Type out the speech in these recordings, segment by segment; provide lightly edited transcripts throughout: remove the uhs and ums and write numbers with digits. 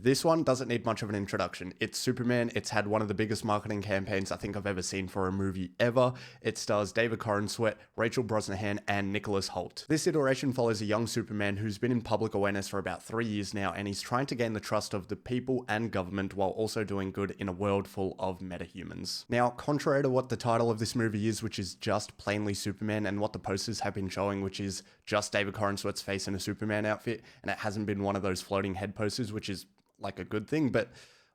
This one doesn't need much of an introduction. It's Superman. It's had one of the biggest marketing campaigns I think I've ever seen for a movie ever. It stars David Corenswet, Rachel Brosnahan, and Nicholas Hoult. This iteration follows a young Superman who's been in public awareness for about 3 years now, and he's trying to gain the trust of the people and government while also doing good in a world full of metahumans. Now, contrary to what the title of this movie is, which is just plainly Superman, and what the posters have been showing, which is just David Corenswet's face in a Superman outfit, and it hasn't been one of those floating head posters, which is like a good thing, but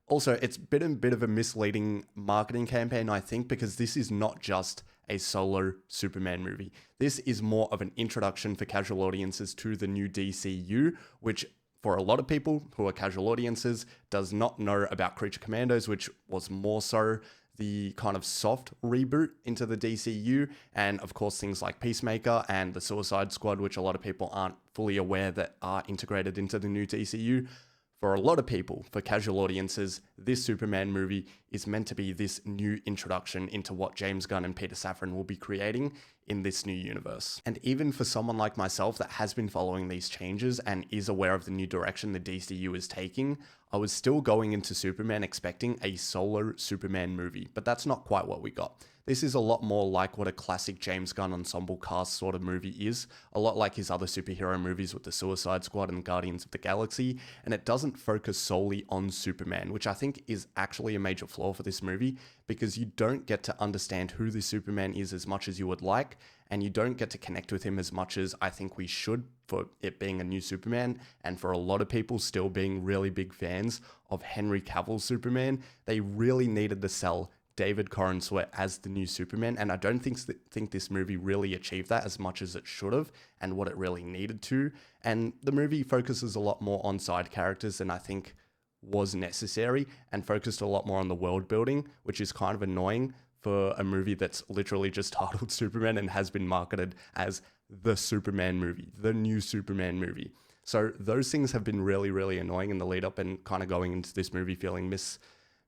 also it's been a bit of a misleading marketing campaign, I think, because this is not just a solo Superman movie. This is more of an introduction for casual audiences to the new DCU, which for a lot of people who are casual audiences does not know about Creature Commandos, which was more so the kind of soft reboot into the DCU, and of course things like Peacemaker and the Suicide Squad, which a lot of people aren't fully aware that are integrated into the new DCU. For a lot of people, for casual audiences, this Superman movie is meant to be this new introduction into what James Gunn and Peter Safran will be creating in this new universe. And even for someone like myself that has been following these changes and is aware of the new direction the DCU is taking, I was still going into Superman expecting a solo Superman movie, but that's not quite what we got. This is a lot more like what a classic James Gunn ensemble cast sort of movie is, a lot like his other superhero movies with the Suicide Squad and Guardians of the Galaxy, and it doesn't focus solely on Superman, which I think is actually a major flaw for this movie, because you don't get to understand who the Superman is as much as you would like, and you don't get to connect with him as much as I think we should for it being a new Superman, and for a lot of people still being really big fans of Henry Cavill's Superman. They really needed to sell David Corenswet as the new Superman, and I don't think this movie really achieved that as much as it should have and what it really needed to. And the movie focuses a lot more on side characters than I think was necessary, and focused a lot more on the world building, which is kind of annoying for a movie that's literally just titled Superman and has been marketed as the Superman movie, the new Superman movie. So those things have been really, really annoying in the lead up, and kind of going into this movie feeling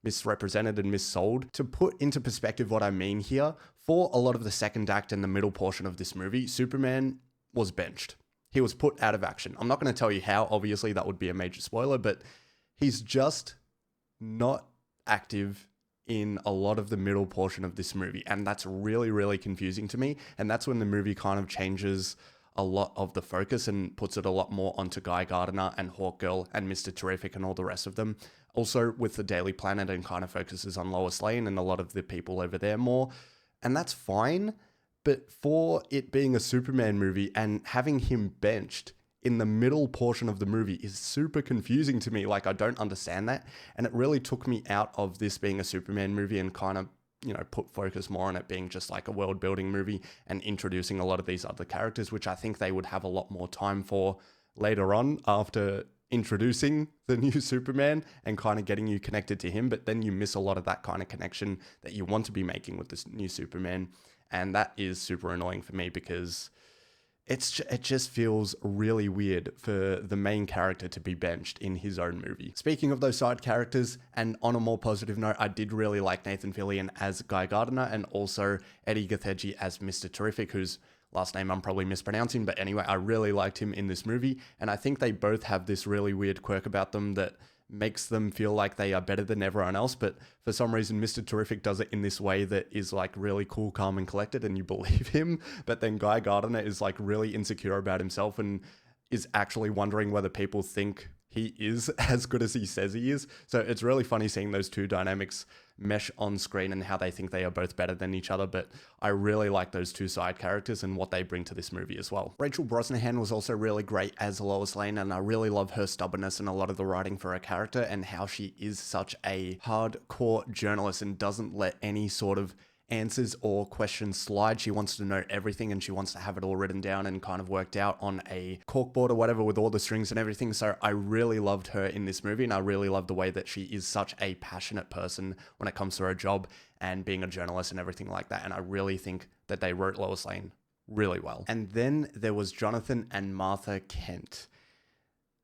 misrepresented and missold. To put into perspective what I mean here, for a lot of the second act and the middle portion of this movie, Superman was benched. He was put out of action. I'm not going to tell you how, obviously that would be a major spoiler, but he's just not active in a lot of the middle portion of this movie, and that's really, really confusing to me. And that's when the movie kind of changes a lot of the focus and puts it a lot more onto Guy Gardner and Hawkgirl and Mr. Terrific and all the rest of them. Also with the Daily Planet, and kind of focuses on Lois Lane and a lot of the people over there more. And that's fine, but for it being a Superman movie and having him benched in the middle portion of the movie is super confusing to me. Like, I don't understand that. And it really took me out of this being a Superman movie and kind of, put focus more on it being just like a world building movie and introducing a lot of these other characters, which I think they would have a lot more time for later on after introducing the new Superman and kind of getting you connected to him. But then you miss a lot of that kind of connection that you want to be making with this new Superman. And that is super annoying for me, because it just feels really weird for the main character to be benched in his own movie. Speaking of those side characters, and on a more positive note, I did really like Nathan Fillion as Guy Gardner, and also Eddie Gathegi as Mr. Terrific, whose last name I'm probably mispronouncing, but anyway, I really liked him in this movie, and I think they both have this really weird quirk about them that makes them feel like they are better than everyone else. But for some reason, Mr. Terrific does it in this way that is like really cool, calm, and collected, and you believe him. But then Guy Gardner is like really insecure about himself and is actually wondering whether people think he is as good as he says he is. So it's really funny seeing those two dynamics mesh on screen and how they think they are both better than each other. But I really like those two side characters and what they bring to this movie as well. Rachel Brosnahan was also really great as Lois Lane, and I really love her stubbornness and a lot of the writing for her character, and how she is such a hardcore journalist and doesn't let any sort of answers or questions slide. She wants to know everything, and she wants to have it all written down and kind of worked out on a corkboard or whatever with all the strings and everything. So I really loved her in this movie, and I really love the way that she is such a passionate person when it comes to her job and being a journalist and everything like that. And I really think that they wrote Lois Lane really well. And then there was Jonathan and Martha Kent.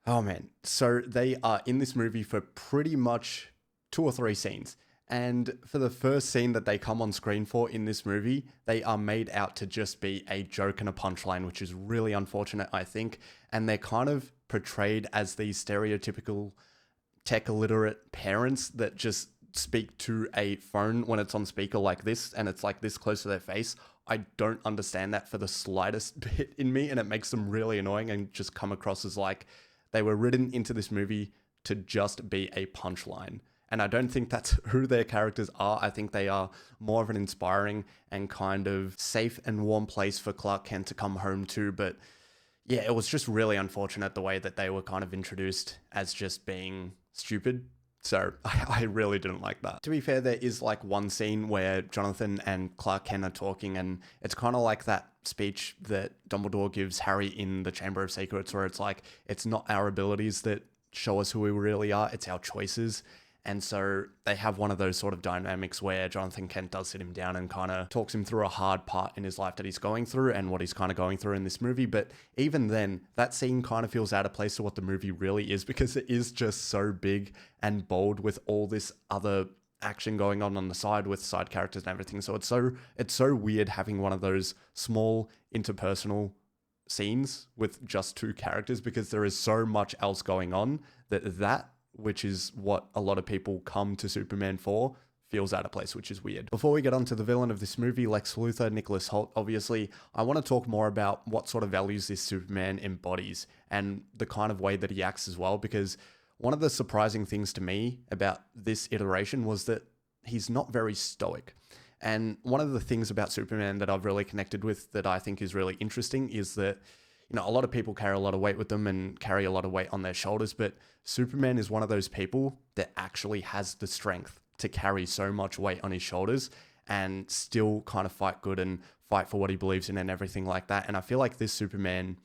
Oh man. So they are in this movie for pretty much 2 or 3 scenes. And for the first scene that they come on screen for in this movie, they are made out to just be a joke and a punchline, which is really unfortunate, I think. And they're kind of portrayed as these stereotypical tech illiterate parents that just speak to a phone when it's on speaker like this and it's like this close to their face. I don't understand that for the slightest bit in me, and it makes them really annoying and just come across as like they were written into this movie to just be a punchline. And I don't think that's who their characters are. I think they are more of an inspiring and kind of safe and warm place for Clark Kent to come home to. But yeah, it was just really unfortunate the way that they were kind of introduced as just being stupid. So I really didn't like that. To be fair, there is like one scene where Jonathan and Clark Kent are talking, and it's kind of like that speech that Dumbledore gives Harry in the Chamber of Secrets, where it's like, it's not our abilities that show us who we really are, it's our choices. And so they have one of those sort of dynamics where Jonathan Kent does sit him down and kind of talks him through a hard part in his life that he's going through and what he's kind of going through in this movie. But even then, that scene kind of feels out of place to what the movie really is, because it is just so big and bold with all this other action going on the side with side characters and everything. So it's so weird having one of those small interpersonal scenes with just two characters, because there is so much else going on that which is what a lot of people come to Superman for, feels out of place, which is weird. Before we get on to the villain of this movie, Lex Luthor, Nicholas Hoult, obviously, I want to talk more about what sort of values this Superman embodies and the kind of way that he acts as well, because one of the surprising things to me about this iteration was that he's not very stoic. And one of the things about Superman that I've really connected with that I think is really interesting is that, you know, a lot of people carry a lot of weight with them and carry a lot of weight on their shoulders, but Superman is one of those people that actually has the strength to carry so much weight on his shoulders and still kind of fight good and fight for what he believes in and everything like that. And I feel like this Superman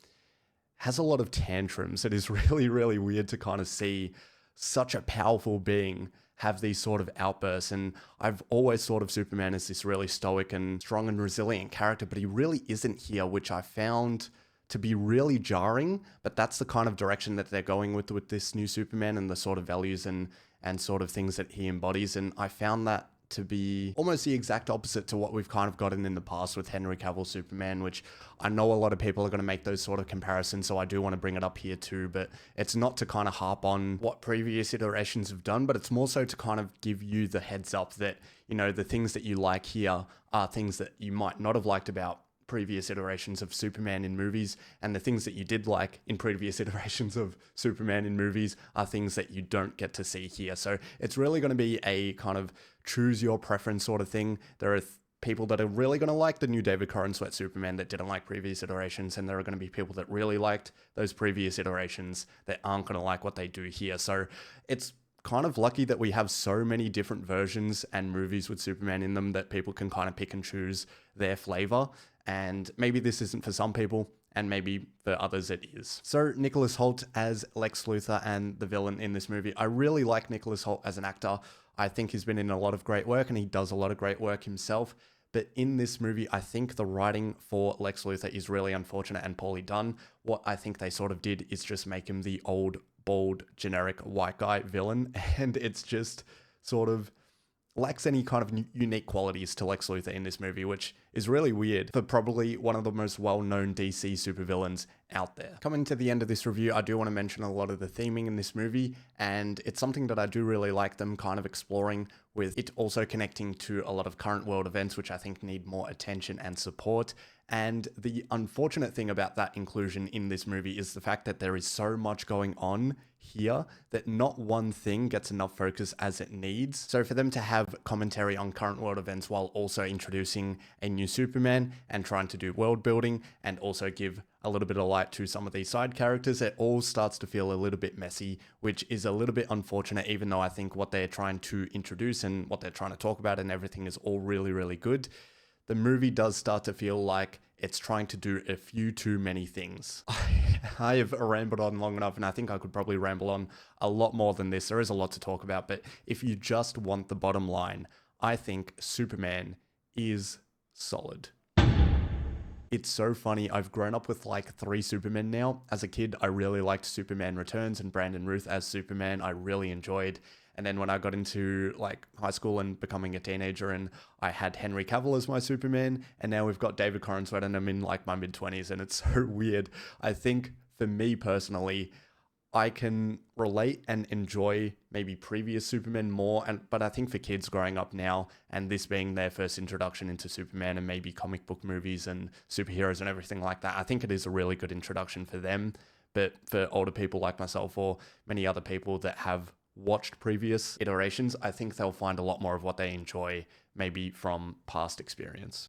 has a lot of tantrums. It is really, really weird to kind of see such a powerful being have these sort of outbursts. And I've always thought of Superman as this really stoic and strong and resilient character, but he really isn't here, which I found to be really jarring. But that's the kind of direction that they're going with this new Superman and the sort of values and sort of things that he embodies. And I found that to be almost the exact opposite to what we've kind of gotten in the past with Henry Cavill Superman, which I know a lot of people are going to make those sort of comparisons, so I do want to bring it up here too. But it's not to kind of harp on what previous iterations have done, but it's more so to kind of give you the heads up that, you know, the things that you like here are things that you might not have liked about previous iterations of Superman in movies, and the things that you did like in previous iterations of Superman in movies are things that you don't get to see here. So it's really going to be a kind of choose your preference sort of thing. There are people that are really going to like the new David Corenswet Superman that didn't like previous iterations, and there are going to be people that really liked those previous iterations that aren't going to like what they do here. So it's kind of lucky that we have so many different versions and movies with Superman in them that people can kind of pick and choose their flavor. And maybe this isn't for some people, and maybe for others it is. So Nicholas Hoult as Lex Luthor and the villain in this movie. I really like Nicholas Hoult as an actor. I think he's been in a lot of great work, and he does a lot of great work himself. But in this movie, I think the writing for Lex Luthor is really unfortunate and poorly done. What I think they sort of did is just make him the old, bald, generic white guy villain, and it's just sort of lacks any kind of unique qualities to Lex Luthor in this movie, which is really weird for probably one of the most well-known DC supervillains out there. Coming to the end of this review, I do want to mention a lot of the theming in this movie, and it's something that I do really like them kind of exploring, with it also connecting to a lot of current world events, which I think need more attention and support. And the unfortunate thing about that inclusion in this movie is the fact that there is so much going on here that not one thing gets enough focus as it needs. So for them to have commentary on current world events while also introducing a new Superman and trying to do world building and also give a little bit of light to some of these side characters, it all starts to feel a little bit messy, which is a little bit unfortunate, even though I think what they're trying to introduce and what they're trying to talk about and everything is all really, really good. The movie does start to feel like it's trying to do a few too many things. I have rambled on long enough, and I think I could probably ramble on a lot more than this. There is a lot to talk about, but if you just want the bottom line, I think Superman is solid. It's so funny. I've grown up with like 3 Supermen now. As a kid, I really liked Superman Returns and Brandon Routh as Superman. I really enjoyed. And then when I got into like high school and becoming a teenager, and I had Henry Cavill as my Superman, and now we've got David Corenswet, and I'm in like my mid-20s, and it's so weird. I think for me personally, I can relate and enjoy maybe previous Superman more, but I think for kids growing up now and this being their first introduction into Superman and maybe comic book movies and superheroes and everything like that, I think it is a really good introduction for them. But for older people like myself or many other people that have watched previous iterations, I think they'll find a lot more of what they enjoy maybe from past experience.